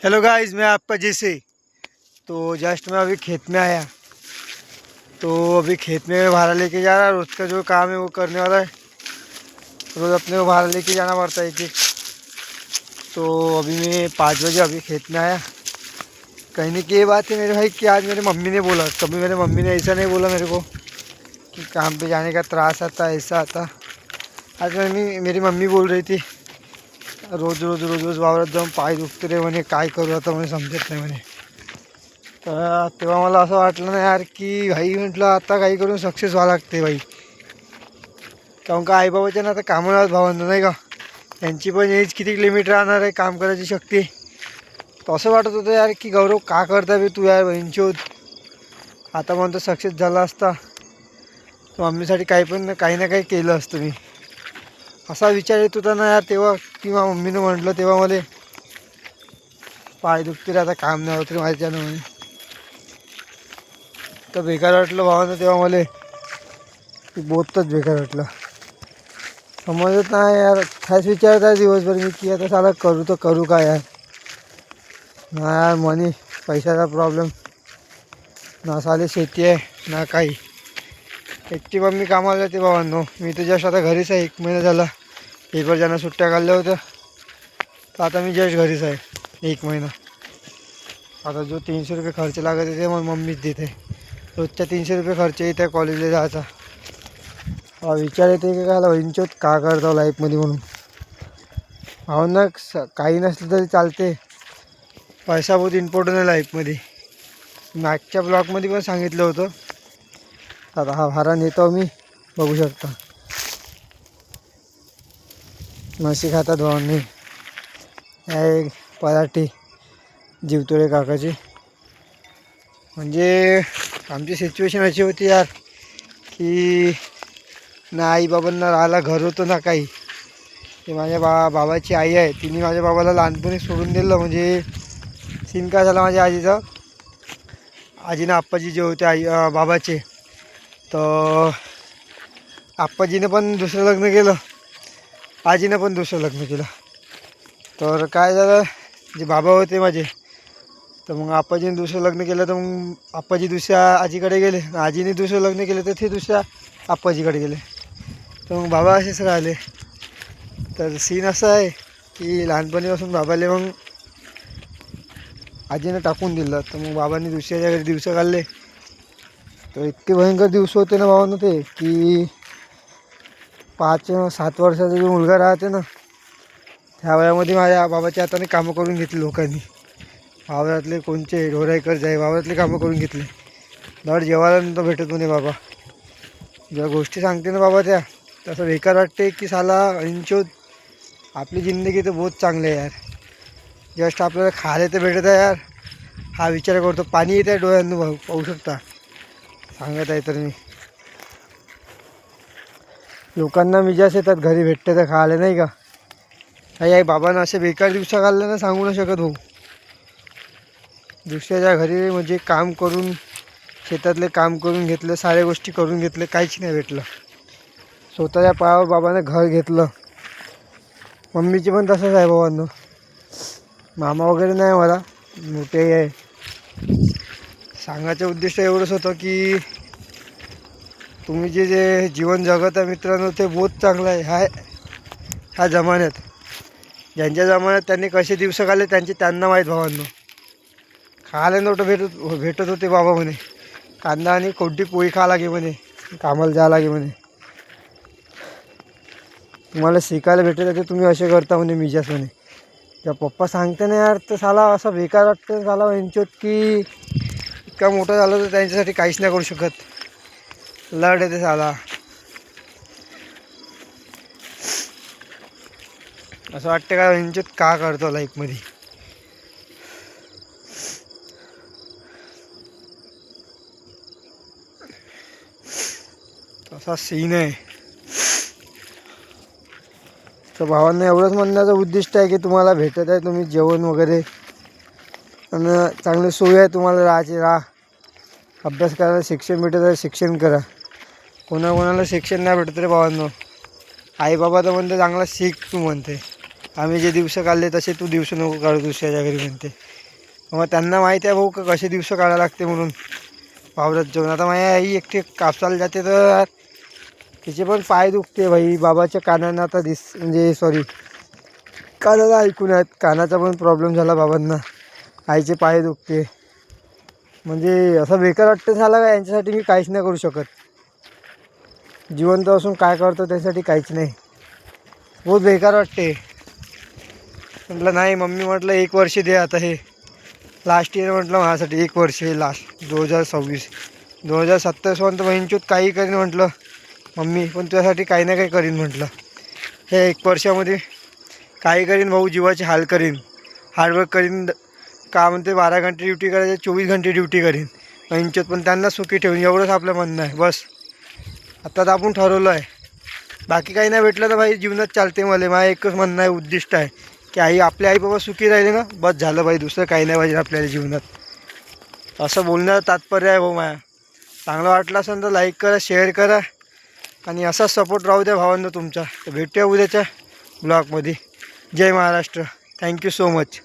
Hello guys, मैं आपका जैसे तो जस्ट मैं अभी खेत में आया। तो अभी खेत में भाड़ा लेके जा रहा है। रोज़ का जो काम है वो करने वाला है। रोज़ अपने को भाड़ा लेके जाना पड़ता है कि तो अभी मैं 5 बजे अभी खेत में आया। कहने की ये बात है मेरे भाई कि आज मेरे मम्मी ने बोला, कभी मेरे मम्मी ने ऐसा नहीं बोला मेरे को कि काम पे जाने का त्रास आता ऐसा आता। आज मेरी मम्मी बोल रही थी रोज़ रोज़ रोज़ रोज़ वावरात जाऊन पाय दुखते रे म्हणे, काय करू आता म्हणे, समजत नाही म्हणे। तर तेव्हा मला असं वाटलं ना यार की भाई म्हटलं आता काही करून सक्सेस व्हावं लागते भाई। काहून का आईबाबाच्या ना आता कामाला भावंड नाही का, त्यांची पण एज किती लिमिट राहणार आहे काम करायची शक्ती। तर असं वाटत होतं यार की गौरव का करता बे तू यार बहिणचोद। आता म्हणतो सक्सेस झाला असता तर मम्मीसाठी काही ना काही केलं असतं मी, असा विचार येत होता ना यार तेव्हा। किंवा मम्मीनं म्हटलं तेव्हा मला पाय दुखते रे आता काम नाही होत रे माझ्यानं म्हणे। तर बेकार वाटलं भावानं तेव्हा मला, की बहुतच बेकार वाटलं। समजत नाही यार, काहीच विचारत आहे दिवसभर मी की आता साला करू तर करू काय यार। ना यार मनी पैशाचा प्रॉब्लेम, ना साले शेती आहे ना काही। एकटी मम्मी कामाला जाते भावांनो, मी तर जस्ट आता घरीच आहे। 1 महिना झाला पेपर ज्यांना सुट्ट्या काढल्या होत्या, तर आता मी जस्ट घरीच आहे 1 महिना। आता जो 300 रुपये खर्च लागत आहे ते मग मम्मीच देते। रोजच्या 300 रुपये खर्च येत आहे कॉलेजला जायचा। हा विचार येते की काय वहिंचोत का करतो लाईफमध्ये म्हणून। भावना काही नसलं तरी चालते, पैसा बहुत इम्पॉर्टंट आहे लाईफमध्ये। मागच्या ब्लॉगमध्ये पण सांगितलं होतं। आता हा भारा नेतो मी, बघू शकता म्हशी खातात भावांनी। एक पराठी जीवतोळे काकाची। म्हणजे आमची सिच्युएशन अशी होती यार की ना आई बाबांना राहायला घर होतं ना काही। ते माझ्या बाबाची आई आहे, तिने माझ्या बाबाला लहानपणी सोडून दिलं। म्हणजे सीन काय झाला माझ्या आजीचा, आजीनं आप्पाजी जे होते आई बाबाचे, तर आप्पाजीनं पण दुसरं लग्न केलं, आजीनं पण दुसरं लग्न केलं। तर काय झालं, जे बाबा होते माझे, तर मग आप्पाजीने दुसरं लग्न केलं, तर मग आप्पाजी दुसऱ्या आजीकडे गेले, आजीने दुसरं लग्न केलं तर ते दुसऱ्या आप्पाजीकडे गेले। तर मग बाबा असेच राहिले। तर सीन असं आहे की लहानपणीपासून बाबाले मग आजीनं टाकून दिलं, तर मग बाबांनी दुसऱ्याच्या घरी दिवस काढले। तर इतके भयंकर दिवस होते ना भावानं ते, की 5-7 वर्षाचा जो मुलगा राहते ना, त्या वयामध्ये माझ्या बाबाच्या हाताने कामं करून घेतली लोकांनी। वावरातले कोणचे ढोराईकर जाई वावरातले कामं करून घेतले। धड जेवायला नव्हतं भेटत म्हणे बाबा। ज्या गोष्टी सांगते ना बाबा त्या, तसं बेकार वाटते की साला इंचोद आपली जिंदगी तर बहुत चांगली आहे यार। जस्ट आपल्याला खायला तर भेटत आहे यार, हा विचार करतो पाणी येत आहे डोळ्यांना भाऊ, पाहू शकता सांगत आहे तर मी। लोकांना मिजास येतात घरी भेटते तर खायला नाही का। आई बाबांना असे बेकार दिवस काढले ना, सांगू नाही शकत भाऊ। दुसऱ्याच्या घरी म्हणजे काम करून, शेतातले काम करून घेतलं, साऱ्या गोष्टी करून घेतले, काहीच नाही भेटलं। स्वतःच्या पायावर बाबाने घर घेतलं। मम्मीचे पण तसंच आहे बाबांनो। मामा वगैरे नाही मला, मोठे आहे। सांगायचं उद्दिष्ट एवढंच होतं की तुम्ही जे जीवन जगत आहे मित्रांनो, ते बहुत चांगलं आहे ह्या जमान्यात। ज्यांच्या जमान्यात त्यांनी कसे दिवस काढले त्यांना माहीत भावांनो। खायला नव्हतं भेटत होते बाबा म्हणे, कांदा आणि कोणती पोळी खा लागे म्हणे, कामाला जा लागे म्हणे। तुम्हाला शिकायला भेटत आहे ते तुम्ही असे करता म्हणे मिजास म्हणे। त्या पप्पा सांगते ना यार, तर साला असं बेकार वाटतं साला यांच्यात की इतका मोठा झालं तर त्यांच्यासाठी काहीच नाही करू शकत। लढ येते साला, असं वाटतं का यांच्यात का करतो लाईफमध्ये। असा सीन आहे। तर भावांना एवढंच म्हणण्याचं उद्दिष्ट आहे की तुम्हाला भेटत आहे, तुम्ही जेवण वगैरे आणि चांगली सोय आहे तुम्हाला राहायची, अभ्यास करायला शिक्षण भेटत आहे शिक्षण करा। कोणाकोणाला शिक्षण नाही भेटत रे भावांनो। आई बाबा तर म्हणते चांगला शिक तू म्हणते, आम्ही जे दिवस काढले तसे तू दिवस नको काढू दुसऱ्याच्या घरी म्हणते. मग त्यांना माहिती आहे भाऊ का कसे दिवस काढायला लागते म्हणून वावरात जाऊन. आता माझी आई एकटी कापसाला जाते तर तिचे पण पाय दुखते भाई. बाबाच्या कानांना आता म्हणजे सॉरी कानाला ऐकून आहेत, कानाचा पण प्रॉब्लेम झाला बाबांना. आईचे पाय दुखते. म्हणजे असं बेकार वाटतं झाला का यांच्यासाठी मी काहीच नाही करू शकत. जिवंत असून काय करतो त्यासाठी काहीच नाही. बहुत बेकार वाटते. म्हटलं नाही मम्मी, म्हटलं 1 वर्ष दे आता. हे लास्ट इयर म्हटलं माझ्यासाठी 1 वर्ष. हे लास्ट 2026 2027पर्यंत महिनचूत काही करीन म्हटलं मम्मी, पण तुझ्यासाठी काही ना काही करीन म्हटलं. हे 1 वर्षामध्ये काही करीन भाऊ, जीवाचे हाल करीन, हार्डवर्क करीन. का म्हणते 12 घंटे ड्युटी करायचे, 24 घंटे ड्युटी करीन महिनचूत, पण त्यांना सुखी ठेवून. एवढंच आपलं म्हणणं आहे बस. आता तर आपण ठरवलं आहे. बाकी काही नाही भेटलं तर भाई जीवनात चालते. मला माझं एकच म्हणणं आहे, उद्दिष्ट आहे की आपले आई बाबा सुखी राहिले ना बस झालं भाई. दुसरं काही नाही पाहिजे आपल्याला जीवनात. असं बोलण्याचं तात्पर्य आहे भाऊ माझ्या. चांगलं वाटलं असेल तर लाईक करा, शेअर करा आणि असाच सपोर्ट राहू द्या भावांनो तुमचा. तर भेटूया उद्याच्या ब्लॉगमध्ये. जय महाराष्ट्र. Thank you so much.